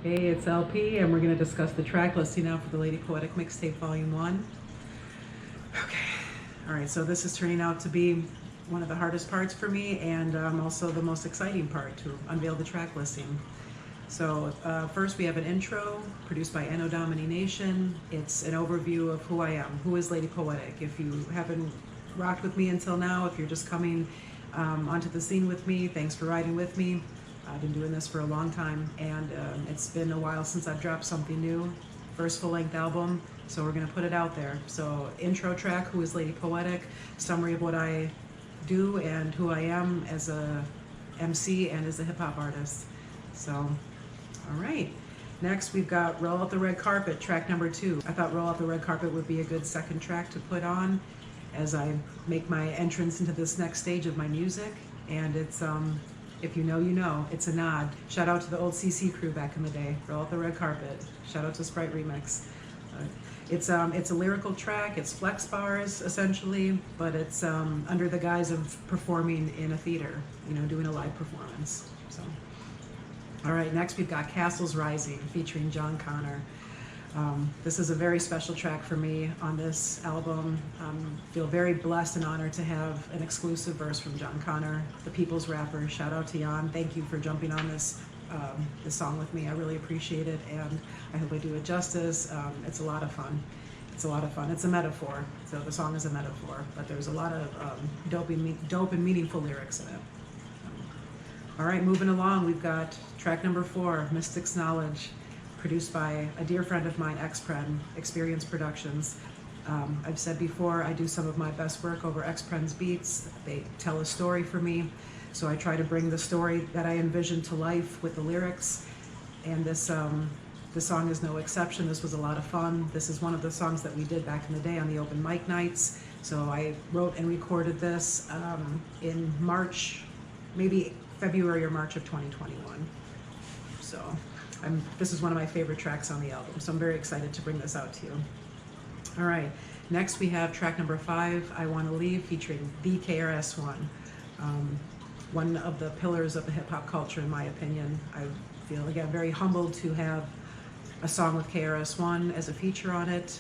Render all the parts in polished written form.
Hey, it's LP, and we're going to discuss the track listing now for the Lady Poetic Mixtape Volume 1. Okay, alright, so this is turning out to be one of the hardest parts for me, and also the most exciting part, to unveil the track listing. So first we have an intro produced by Anno Domini Nation. It's an overview of who I am, who is Lady Poetic. If you haven't rocked with me until now, if you're just coming onto the scene with me, thanks for riding with me. I've been doing this for a long time, and it's been a while since I've dropped something new. First full-length album, so we're gonna put it out there. So intro track, who is Lady Poetic, summary of what I do and who I am as a MC and as a hip-hop artist. So, all right. Next, we've got Roll Out the Red Carpet, track number 2. I thought Roll Out the Red Carpet would be a good second track to put on as I make my entrance into this next stage of my music. And it's, if you know, you know. It's a nod. Shout out to the old CC crew back in the day. Roll Out the Red Carpet. Shout out to Sprite Remix. It's a lyrical track. It's flex bars, essentially, but it's under the guise of performing in a theater, you know, doing a live performance. So, all right, next we've got Castles Rising featuring Jon Connor. This is a very special track for me on this album. Feel very blessed and honored to have an exclusive verse from Jon Connor, the people's rapper. Shout out to Jon. Thank you for jumping on this song with me. I really appreciate it, and I hope I do it justice. It's a lot of fun. It's a lot of fun. It's a metaphor, so the song is a metaphor, but there's a lot of dope and meaningful lyrics in it. All right, moving along, we've got track number 4, Mystic's Knowledge, produced by a dear friend of mine, XPreNN, Experience Productions. I've said before, I do some of my best work over XPreNN's beats. They tell a story for me, so I try to bring the story that I envision to life with the lyrics, and this song is no exception. This was a lot of fun. This is one of the songs that we did back in the day on the open mic nights, so I wrote and recorded this in March, maybe February or March of 2021. So this is one of my favorite tracks on the album, so I'm very excited to bring this out to you. All right, next we have track number 5, I Wanna Leave, featuring the KRS-One. One of the pillars of the hip-hop culture, in my opinion. I feel, again, very humbled to have a song with KRS-One as a feature on it.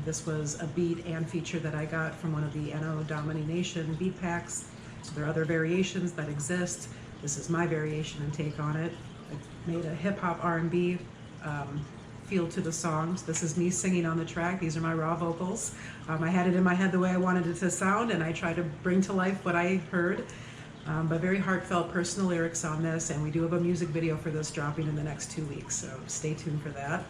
This was a beat and feature that I got from one of the Anno Domini Nation beat packs, so there are other variations that exist. This is my variation and take on it. I made a hip-hop R&B feel to the songs. This is me singing on the track. These are my raw vocals. I had it in my head the way I wanted it to sound, and I tried to bring to life what I heard. But very heartfelt, personal lyrics on this, and we do have a music video for this dropping in the next 2 weeks, so stay tuned for that.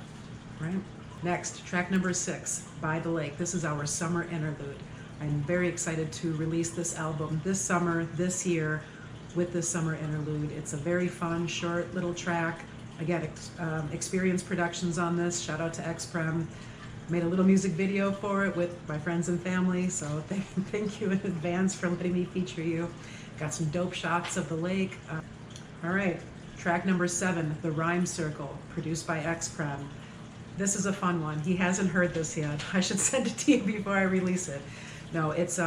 Right. Next, track number 6, By the Lake. This is our summer interlude. I'm very excited to release this album this summer, this year, with this summer interlude. It's a very fun, short little track. Again, Experience Productions on this. Shout out to XPreNN. Made a little music video for it with my friends and family, so thank you in advance for letting me feature you. Got some dope shots of the lake. All right, track number 7, The Rhyme Circle, produced by XPreNN. This is a fun one. He hasn't heard this yet. I should send it to you before I release it. No, it's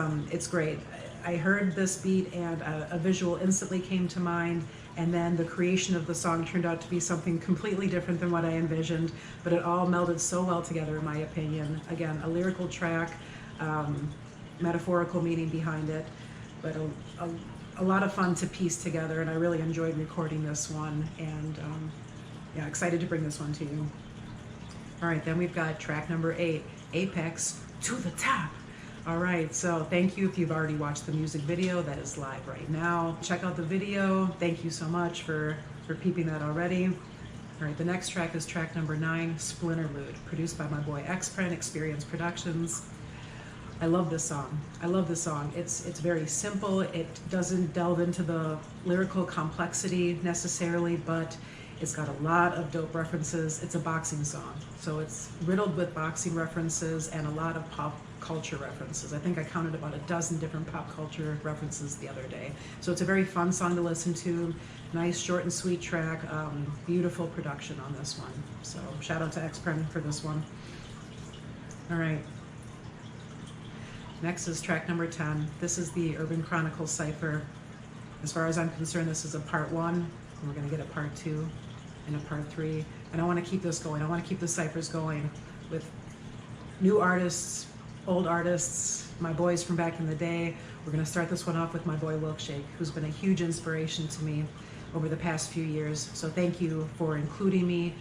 great. I heard this beat and a visual instantly came to mind, and then the creation of the song turned out to be something completely different than what I envisioned, but it all melded so well together, in my opinion. Again, a lyrical track, metaphorical meaning behind it, but a lot of fun to piece together, and I really enjoyed recording this one, and yeah, excited to bring this one to you. All right, then we've got track number 8, Apex to the Top. All right, so thank you if you've already watched the music video. That is live right now. Check out the video. Thank you so much for peeping that already. All right, the next track is track number 9, Splinterlude, produced by my boy XPreNN, Experience Productions. I love this song. I love this song. It's very simple. It doesn't delve into the lyrical complexity necessarily, but it's got a lot of dope references. It's a boxing song, so it's riddled with boxing references and a lot of pop culture references. I think I counted about a dozen different pop culture references the other day. So it's a very fun song to listen to. Nice, short and sweet track. Beautiful production on this one. So shout out to XPreNN for this one. All right. Next is track number 10. This is the Urban Chronicles Cypher. As far as I'm concerned, this is a part 1. We're gonna get a part 2 and a part 3. And I want to keep this going. I want to keep the ciphers going with new artists, old artists, my boys from back in the day. We're going to start this one off with my boy Wilkshake, who's been a huge inspiration to me over the past few years. So thank you for including me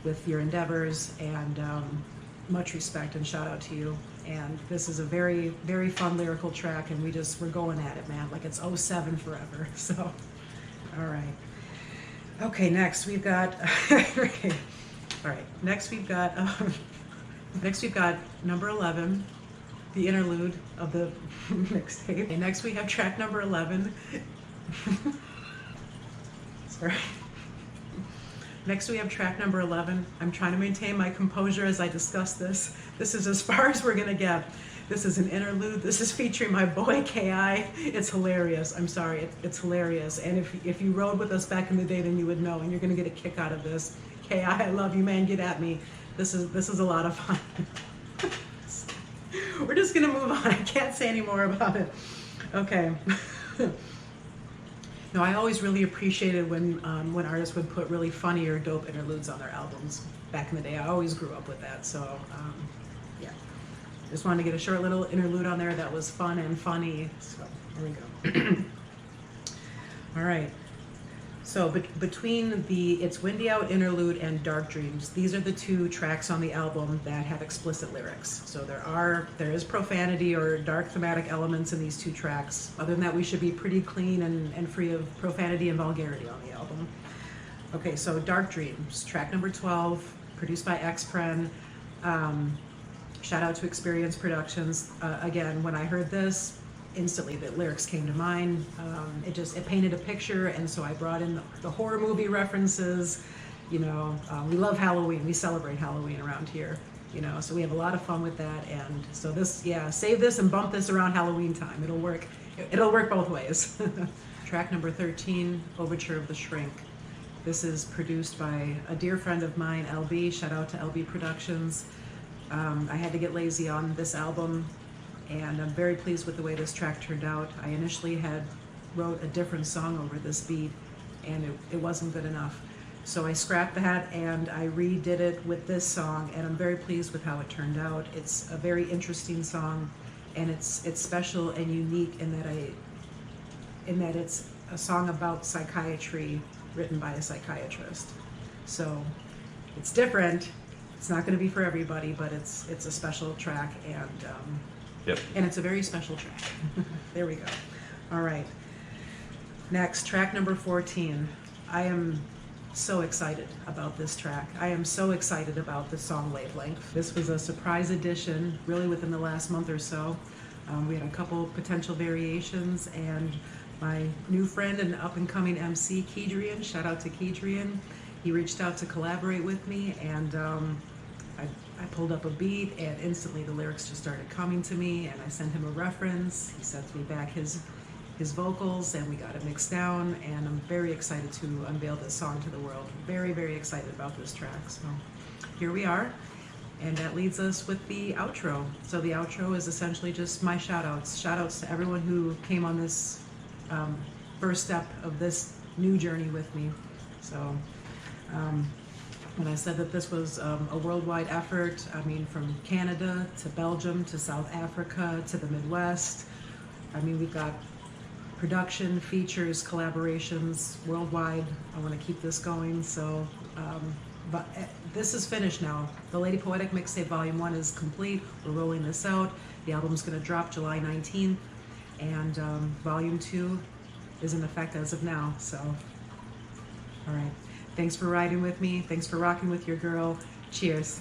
with your endeavors, and much respect and shout out to you. And this is a very, very fun lyrical track, and we're going at it, man, like it's '07 forever. So, all right. Okay, next we've got, okay. All right, next we've got number 11, the interlude of the mixtape. And next we have track number 11. Sorry. Next we have track number 11. I'm trying to maintain my composure as I discuss this. This is as far as we're gonna get. This is an interlude. This is featuring my boy KI. It's hilarious. I'm sorry, it's hilarious. And if you rode with us back in the day, then you would know, and you're gonna get a kick out of this. KI, I love you, man. Get at me. This is a lot of fun. We're just gonna move on. I can't say any more about it. Okay. No, I always really appreciated when artists would put really funny or dope interludes on their albums back in the day. I always grew up with that, so yeah. Just wanted to get a short little interlude on there that was fun and funny. So there we go. All right. So between the It's Windy Out interlude and Dark Dreams, these are the two tracks on the album that have explicit lyrics. So there is profanity or dark thematic elements in these two tracks. Other than that, we should be pretty clean and free of profanity and vulgarity on the album. Okay, so Dark Dreams, track number 12, produced by XPreNN. Shout out to Experience Productions. Again, when I heard this, instantly the lyrics came to mind. It painted a picture, and so I brought in the horror movie references. You know, we love Halloween. We celebrate Halloween around here. You know, so we have a lot of fun with that. And so this, yeah, save this and bump this around Halloween time. It'll work. It'll work both ways. Track number 13, Overture of the Shrink. This is produced by a dear friend of mine, LB. Shout out to LB Productions. I had to get lazy on this album, and I'm very pleased with the way this track turned out. I initially wrote a different song over this beat, and it wasn't good enough. So I scrapped that and I redid it with this song, and I'm very pleased with how it turned out. It's a very interesting song, and it's special and unique in that it's a song about psychiatry written by a psychiatrist. So it's different. It's not going to be for everybody, but it's a special track, and yep. And it's a very special track. There we go. All right. Next, track number 14. I am so excited about this track. I am so excited about the song Wavelength. This was a surprise addition, really within the last month or so. We had a couple potential variations, and my new friend and up-and-coming MC, Kedrian, shout out to Kedrian, he reached out to collaborate with me, and I pulled up a beat, and instantly the lyrics just started coming to me, and I sent him a reference. He sent me back his vocals, and we got it mixed down, and I'm very excited to unveil this song to the world. Very, very excited about this track. So here we are, and that leads us with the outro. So the outro is essentially just my shout-outs. Shout-outs to everyone who came on this first step of this new journey with me. So when I said that this was a worldwide effort, I mean from Canada to Belgium to South Africa to the Midwest. I mean, we've got production, features, collaborations worldwide. I want to keep this going. So, but this is finished now. The Lady Poetic Mixtape Volume 1 is complete. We're rolling this out. The album's going to drop July 19th, and Volume 2 is in effect as of now. So, all right. Thanks for riding with me. Thanks for rocking with your girl. Cheers.